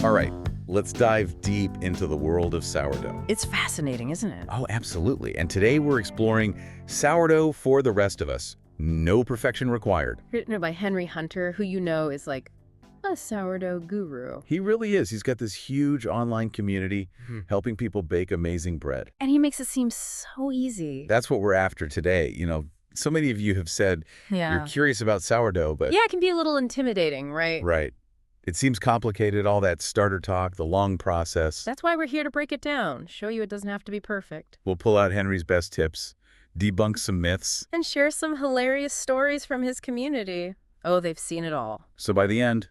All right, let's dive deep into the world of sourdough. It's fascinating, isn't it? Oh, absolutely. And today we're exploring sourdough for the rest of us. No perfection required. Written by Henry Hunter, who you know is like a sourdough guru. He really is. He's got this huge online community helping people bake amazing bread. And he makes it seem so easy. That's what we're after today. You know, so many of you have said you're curious about sourdough, but... Yeah, it can be a little intimidating, right? Right. It seems complicated, all that starter talk, the long process. That's why we're here to break it down, show you it doesn't have to be perfect. We'll pull out Henry's best tips, debunk some myths. And share some hilarious stories from his community. Oh, they've seen it all. So by the end,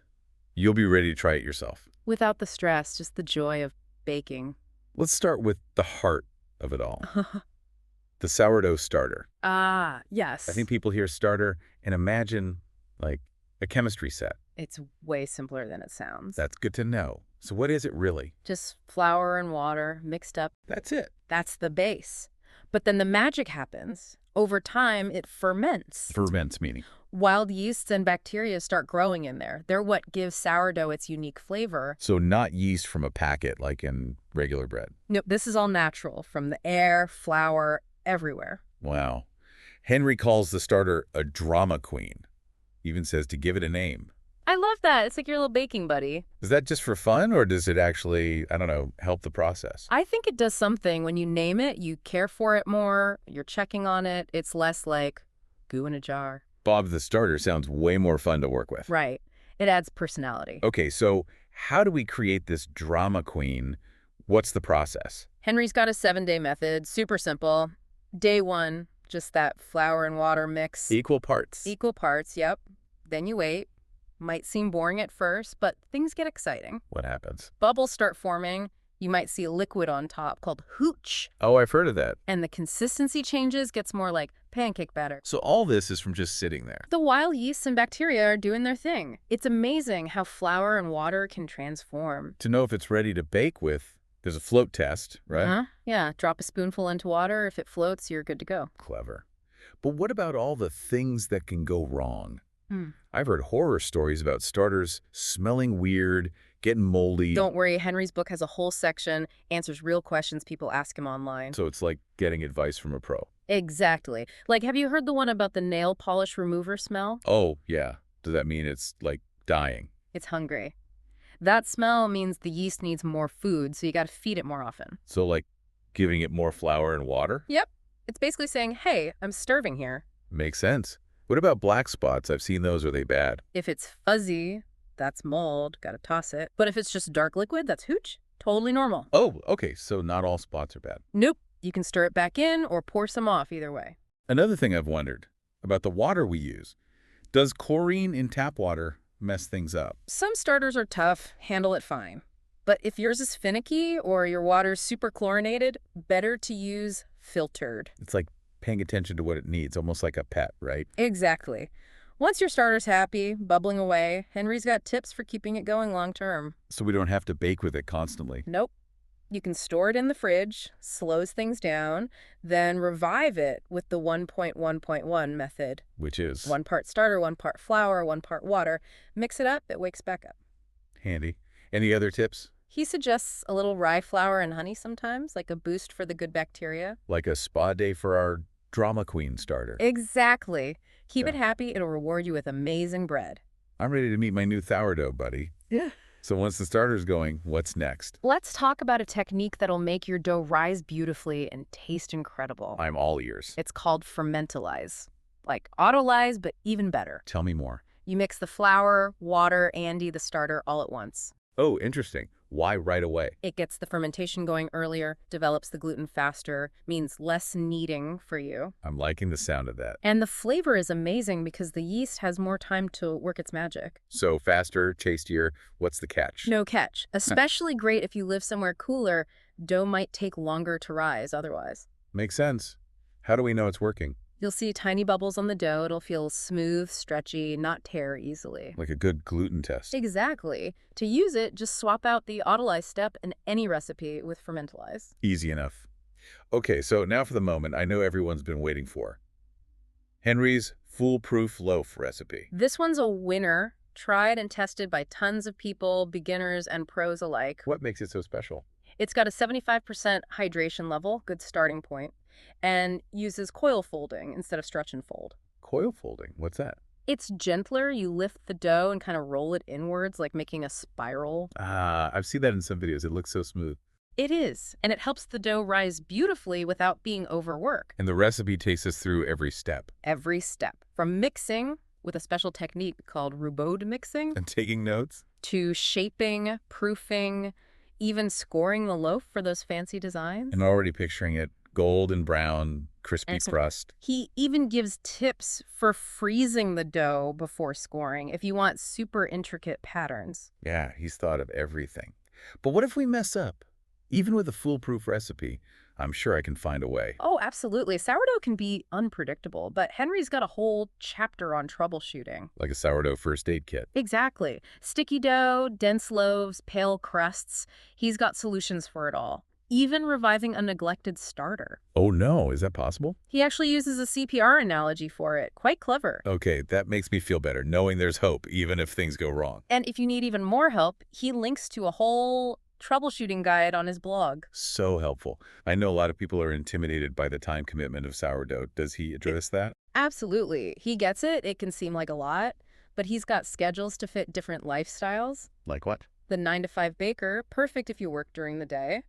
you'll be ready to try it yourself. Without the stress, just the joy of baking. Let's start with the heart of it all. The sourdough starter. Ah, yes. I think people hear starter and imagine, like, a chemistry set. It's way simpler than it sounds. That's good to know. So what is it really? Just flour and water mixed up. That's it. That's the base. But then the magic happens. Over time, it ferments. Ferments, meaning? Wild yeasts and bacteria start growing in there. They're what gives sourdough its unique flavor. So not yeast from a packet like in regular bread. Nope, this is all natural, from the air, flour, everywhere. Wow. Henry calls the starter a drama queen. Even says to give it a name. I love that. It's like your little baking buddy. Is that just for fun, or does it actually, I don't know, help the process? I think it does something. When you name it, you care for it more, you're checking on it. It's less like goo in a jar. Bob the starter sounds way more fun to work with. Right. It adds personality. Okay, so how do we create this drama queen? What's the process? Henry's got a 7-day method. Super simple. Day 1, just that flour and water mix. Equal parts. Equal parts, yep. Then you wait. Might seem boring at first, but things get exciting. What happens? Bubbles start forming. You might see a liquid on top called hooch. Oh, I've heard of that. And the consistency changes, gets more like pancake batter. So all this is from just sitting there. The wild yeasts and bacteria are doing their thing. It's amazing how flour and water can transform. To know if it's ready to bake with, there's a float test, right? Yeah, drop a spoonful into water. If it floats, you're good to go. Clever. But what about all the things that can go wrong? I've heard horror stories about starters smelling weird, getting moldy. Don't worry, Henry's book has a whole section, answers real questions people ask him online. So it's like getting advice from a pro. Exactly. Like, have you heard the one about the nail polish remover smell? Oh, yeah. Does that mean it's, like, dying? It's hungry. That smell means the yeast needs more food, so you got to feed it more often. So, like, giving it more flour and water? Yep. It's basically saying, hey, I'm starving here. Makes sense. What about black spots? I've seen those. Are they bad? If it's fuzzy, that's mold. Got to toss it. But if it's just dark liquid, that's hooch. Totally normal. Oh, okay. So not all spots are bad. Nope. You can stir it back in or pour some off either way. Another thing I've wondered about the water we use. Does chlorine in tap water mess things up? Some starters are tough, handle it fine. But if yours is finicky or your water's super chlorinated, better to use filtered. It's like paying attention to what it needs, almost like a pet, right? Exactly. Once your starter's happy, bubbling away, Henry's got tips for keeping it going long term. So we don't have to bake with it constantly. Nope. You can store it in the fridge, slows things down, then revive it with the 1.1.1 method. Which is? 1 part starter, 1 part flour, 1 part water. Mix it up, it wakes back up. Handy. Any other tips? He suggests a little rye flour and honey sometimes, like a boost for the good bacteria. Like a spa day for our drama queen starter. Exactly. Keep it happy, it'll reward you with amazing bread. I'm ready to meet my new sourdough buddy. Yeah. So once the starter's going, what's next? Let's talk about a technique that'll make your dough rise beautifully and taste incredible. I'm all ears. It's called fermentalize. Like autolyze, but even better. Tell me more. You mix the flour, water, and the starter all at once. Oh, interesting. Why right away? It gets the fermentation going earlier, develops the gluten faster, means less kneading for you. I'm liking the sound of that. And the flavor is amazing because the yeast has more time to work its magic. So faster, tastier. What's the catch? No catch. Especially great if you live somewhere cooler. Dough might take longer to rise otherwise. Makes sense. How do we know it's working? You'll see tiny bubbles on the dough. It'll feel smooth, stretchy, not tear easily. Like a good gluten test. Exactly. To use it, just swap out the autolyze step in any recipe with fermentalize. Easy enough. Okay, so now for the moment I know everyone's been waiting for. Henry's foolproof loaf recipe. This one's a winner. tried and tested by tons of people, beginners and pros alike. What makes it so special? It's got a 75% hydration level, good starting point, and uses coil folding instead of stretch and fold. Coil folding, what's that? It's gentler. You lift the dough and kind of roll it inwards, like making a spiral. Ah, I've seen that in some videos. It looks so smooth. It is, and it helps the dough rise beautifully without being overworked. And the recipe takes us through every step. Every step, from mixing with a special technique called roubode mixing, And taking notes? to shaping, proofing, even scoring the loaf for those fancy designs. And already picturing it, gold and brown, crispy crust. He even gives tips for freezing the dough before scoring if you want super intricate patterns. Yeah, he's thought of everything. But what if we mess up? Even with a foolproof recipe, I'm sure I can find a way. Oh, absolutely. Sourdough can be unpredictable, but Henry's got a whole chapter on troubleshooting. Like a sourdough first aid kit. Exactly. Sticky dough, dense loaves, pale crusts. He's got solutions for it all. Even reviving a neglected starter. Oh no, is that possible? He actually uses a CPR analogy for it. Quite clever. Okay, that makes me feel better, knowing there's hope, even if things go wrong. And if you need even more help, he links to a whole troubleshooting guide on his blog. So helpful. I know a lot of people are intimidated by the time commitment of sourdough. Does he address that? Absolutely. He gets it. It can seem like a lot, but he's got schedules to fit different lifestyles. Like what? The 9-to-5 baker, perfect if you work during the day.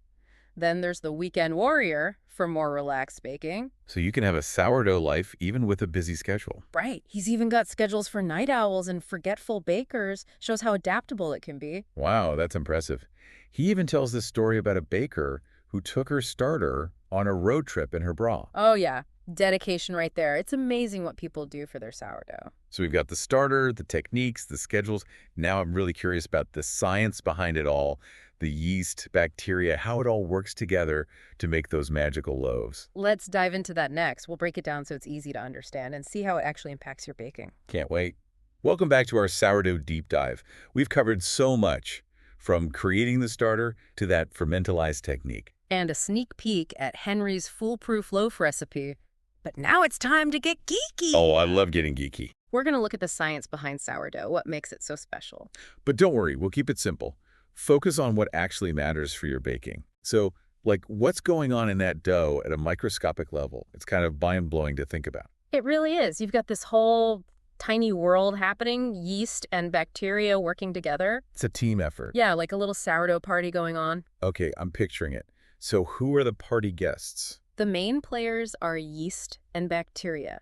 Then there's the weekend warrior for more relaxed baking. So you can have a sourdough life even with a busy schedule. Right. He's even got schedules for night owls and forgetful bakers. Shows how adaptable it can be. Wow, that's impressive. He even tells this story about a baker who took her starter on a road trip in her bra. Oh, yeah. Dedication right there. It's amazing what people do for their sourdough. So we've got the starter, the techniques, the schedules. Now I'm really curious about the science behind it all, the yeast, bacteria, how it all works together to make those magical loaves. Let's dive into that next. We'll break it down so it's easy to understand and see how it actually impacts your baking. Can't wait. Welcome back to our sourdough deep dive. We've covered so much, from creating the starter to that fermentalized technique. And a sneak peek at Henry's foolproof loaf recipe. But now it's time to get geeky. Oh, I love getting geeky. We're going to look at the science behind sourdough, what makes it so special. But don't worry, we'll keep it simple. Focus on what actually matters for your baking. So, like, what's going on in that dough at a microscopic level? It's kind of mind-blowing to think about. It really is. You've got this whole tiny world happening, yeast and bacteria working together. It's a team effort. Yeah, like a little sourdough party going on. Okay, I'm picturing it. So who are the party guests? The main players are yeast and bacteria.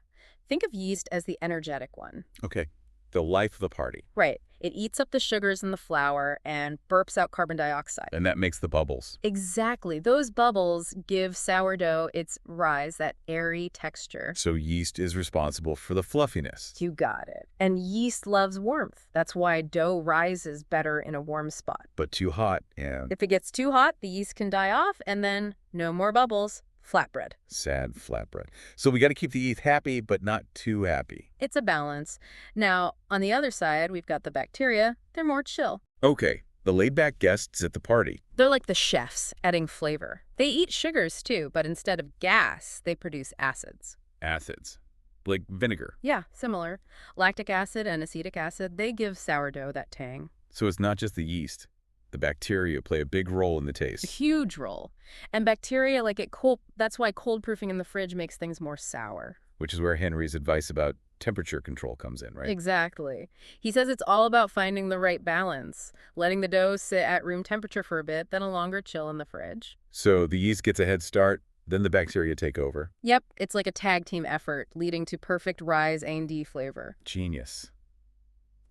Think of yeast as the energetic one. Okay, the life of the party. Right. It eats up the sugars in the flour and burps out carbon dioxide. And that makes the bubbles. Exactly. Those bubbles give sourdough its rise, that airy texture. So yeast is responsible for the fluffiness. You got it. And yeast loves warmth. That's why dough rises better in a warm spot. But too hot and If it gets too hot, the yeast can die off, and then no more bubbles. Flatbread. sad flatbread. So we got to keep the yeast happy, but not too happy. It's a balance. Now, on the other side, we've got the bacteria. They're more chill. Okay, the laid-back guests at the party. They're like the chefs, adding flavor. They eat sugars too, but instead of gas, they produce acids. Acids. Like vinegar. Yeah, similar. Lactic acid and acetic acid, they give sourdough that tang. So it's not just the yeast. The bacteria play a big role in the A taste. huge role. And bacteria like it cold, that's why cold proofing in the fridge makes things more sour. Which is where Henry's advice about temperature control comes in, right? Exactly. He says it's all about finding the right balance, letting the dough sit at room temperature for a bit, then a longer chill in the fridge. So the yeast gets a head start, then the bacteria take over. Yep, it's like a tag team effort, leading to perfect rise A&D flavor. Genius.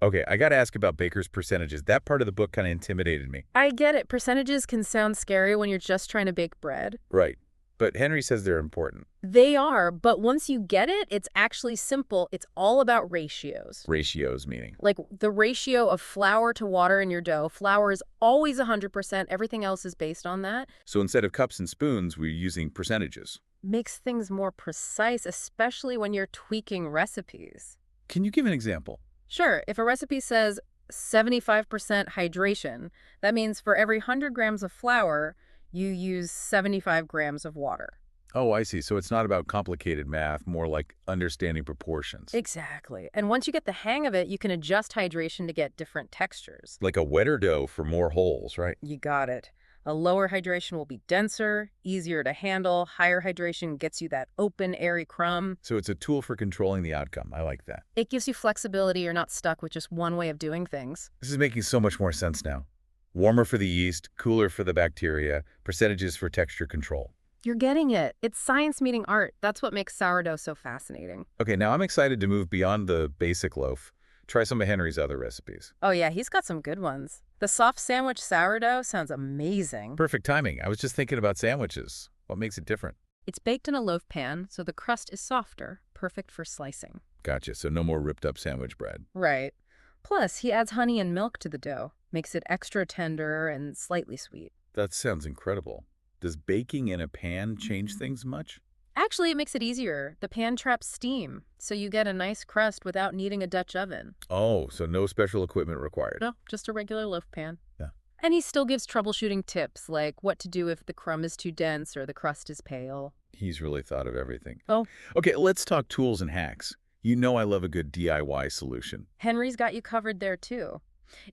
Okay, I got to ask about baker's percentages. That part of the book kind of intimidated me. I get it. Percentages can sound scary when you're just trying to bake bread. Right. But Henry says they're important. They are, but once you get it, it's actually simple. It's all about ratios. Ratios meaning. Like the ratio of flour to water in your dough. Flour is always 100%. Everything else is based on that. So instead of cups and spoons, we're using percentages. Makes things more precise, especially when you're tweaking recipes. Can you give an example? Sure, if a recipe says 75% hydration, that means for every 100 grams of flour, you use 75 grams of water. Oh, I see. So it's not about complicated math, more like understanding proportions. Exactly. And once you get the hang of it, you can adjust hydration to get different textures. Like a wetter dough for more holes, right? You got it. A lower hydration will be denser, easier to handle. Higher hydration gets you that open, airy crumb. So it's a tool for controlling the outcome. I like that. It gives you flexibility. You're not stuck with just one way of doing things. This is making so much more sense now. Warmer for the yeast, cooler for the bacteria, percentages for texture control. You're getting it. It's science meeting art. That's what makes sourdough so fascinating. Okay, now I'm excited to move beyond the basic loaf. Try some of Henry's other recipes. Oh yeah, he's got some good ones. The soft sandwich sourdough sounds amazing. Perfect timing. I was just thinking about sandwiches. What makes it different? It's baked in a loaf pan, so the crust is softer, perfect for slicing. Gotcha. So no more ripped up sandwich bread. Right. Plus, he adds honey and milk to the dough, makes it extra tender and slightly sweet. That sounds incredible. Does baking in a pan change things much? Actually, it makes it easier. The pan traps steam, so you get a nice crust without needing a Dutch oven. Oh, so no special equipment required. No, just a regular loaf pan. Yeah. And he still gives troubleshooting tips, like what to do if the crumb is too dense or the crust is pale. He's really thought of everything. Oh, Okay, let's talk tools and hacks. You know I love a good DIY solution. Henry's got you covered there, too.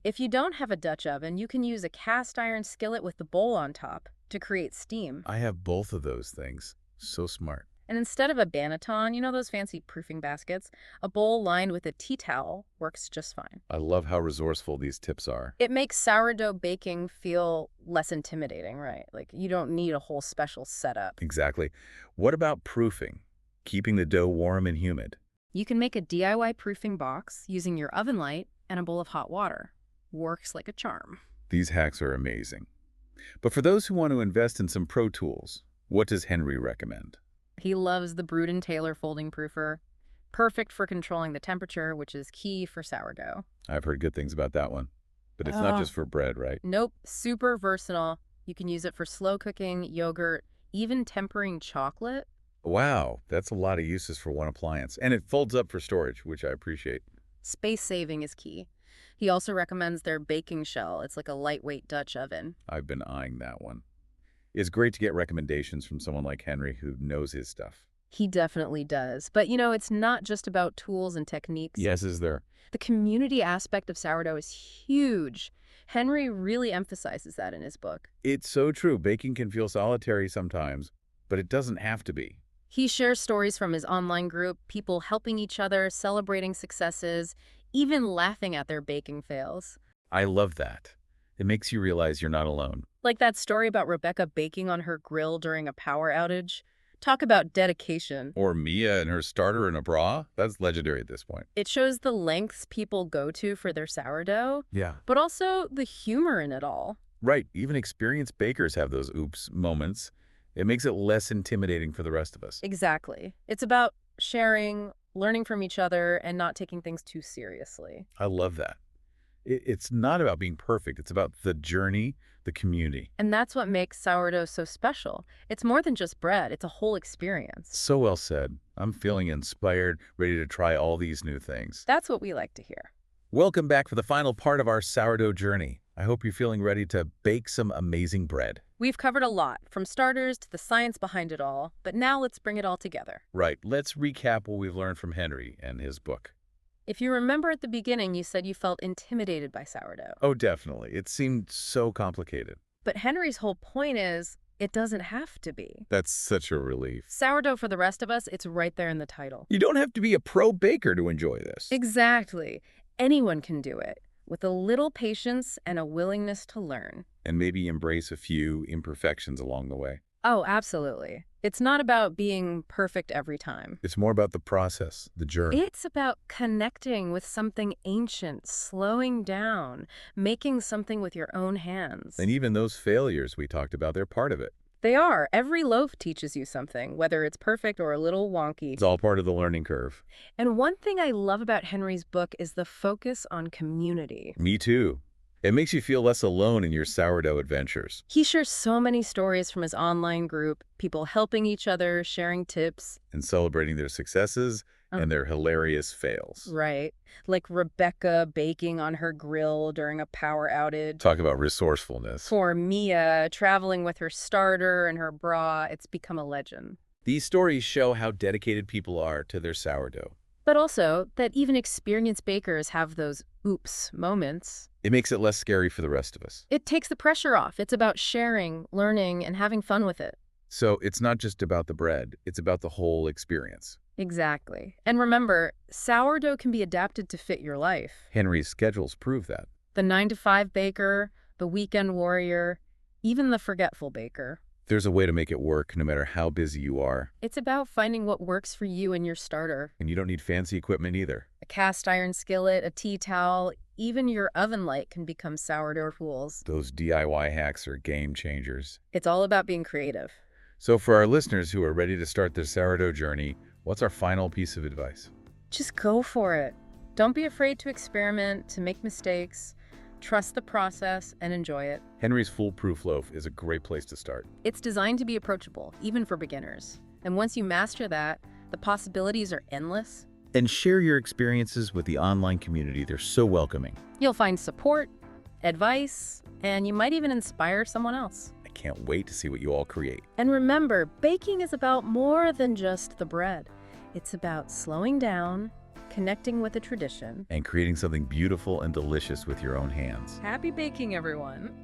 If you don't have a Dutch oven, you can use a cast iron skillet with the bowl on top to create steam. I have both of those things. So smart. And instead of a banneton, you know those fancy proofing baskets, a bowl lined with a tea towel works just fine. I love how resourceful these tips are. It makes sourdough baking feel less intimidating, right? Like you don't need a whole special setup. Exactly. What about proofing? Keeping the dough warm and humid. You can make a DIY proofing box using your oven light and a bowl of hot water. Works like a charm. These hacks are amazing. But for those who want to invest in some pro tools, what does Henry recommend? He loves the Bruden Taylor folding proofer. Perfect for controlling the temperature, which is key for sourdough. I've heard good things about that one. But it's not Oh. just for bread, right? Nope, super versatile. You can use it for slow cooking, yogurt, even tempering chocolate. Wow, that's a lot of uses for one appliance. And it folds up for storage, which I appreciate. Space saving is key. He also recommends their baking shell. It's like a lightweight Dutch oven. I've been eyeing that one. It's great to get recommendations from someone like Henry who knows his stuff. He definitely does. But you know, it's not just about tools and techniques. Yes, is there? The community aspect of sourdough is huge. Henry really emphasizes that in his book. It's so true. Baking can feel solitary sometimes, but it doesn't have to be. He shares stories from his online group, people helping each other, celebrating successes, even laughing at their baking fails. I love that. It makes you realize you're not alone. Like that story about Rebecca baking on her grill during a power outage. Talk about dedication. Or Mia and her starter in a bra. That's legendary at this point. It shows the lengths people go to for their sourdough, Yeah. but also the humor in it all. Right. Even experienced bakers have those oops moments. It makes it less intimidating for the rest of us. Exactly. It's about sharing, learning from each other, and not taking things too seriously. I love that. It's not about being perfect. It's about the journey, the community. And that's what makes sourdough so special. It's more than just bread, it's a whole experience. So well said. I'm feeling inspired, ready to try all these new things. That's what we like to hear. Welcome back for the final part of our sourdough journey. I hope you're feeling ready to bake some amazing bread. We've covered a lot, from starters to the science behind it all, but now let's bring it all together. Right, let's recap what we've learned from Henry and his book. If you remember at the beginning, you said you felt intimidated by sourdough. Oh, definitely. It seemed so complicated. But Henry's whole point is, it doesn't have to be. That's such a relief. Sourdough for the rest of us, it's right there in the title. You don't have to be a pro baker to enjoy this. Exactly. Anyone can do it, with a little patience and a willingness to learn. And maybe embrace a few imperfections along the way. Oh, absolutely. It's not about being perfect every time. It's more about the process, the journey. It's about connecting with something ancient, slowing down, making something with your own hands. And even those failures we talked about, they're part of it. They are. Every loaf teaches you something, whether it's perfect or a little wonky. It's all part of the learning curve. And one thing I love about Henry's book is the focus on community. Me too. It makes you feel less alone in your sourdough adventures. He shares so many stories from his online group, people helping each other, sharing tips. And celebrating their successes and their hilarious fails. Right. Like Rebecca baking on her grill during a power outage. Talk about resourcefulness. For Mia, traveling with her starter and her bra, it's become a legend. These stories show how dedicated people are to their sourdough. But also that even experienced bakers have those oops moments. It makes it less scary for the rest of us. It takes the pressure off. It's about sharing, learning, and having fun with it. So it's not just about the bread, it's about the whole experience. Exactly. And remember, sourdough can be adapted to fit your life. Henry's schedules prove that. The 9-to-5 baker, the weekend warrior, even the forgetful baker. There's a way to make it work no matter how busy you are. It's about finding what works for you and your starter. And you don't need fancy equipment either. A cast iron skillet, a tea towel, even your oven light can become sourdough tools. Those DIY hacks are game changers. It's all about being creative. So for our listeners who are ready to start their sourdough journey, what's our final piece of advice? Just go for it. Don't be afraid to experiment, to make mistakes. Trust the process and enjoy it. Henry's Foolproof Loaf is a great place to start. It's designed to be approachable, even for beginners. And once you master that, the possibilities are endless. And share your experiences with the online community. They're so welcoming. You'll find support, advice, and you might even inspire someone else. I can't wait to see what you all create. And remember, baking is about more than just the bread. It's about slowing down, connecting with a tradition, And creating something beautiful and delicious with your own hands. Happy baking, everyone!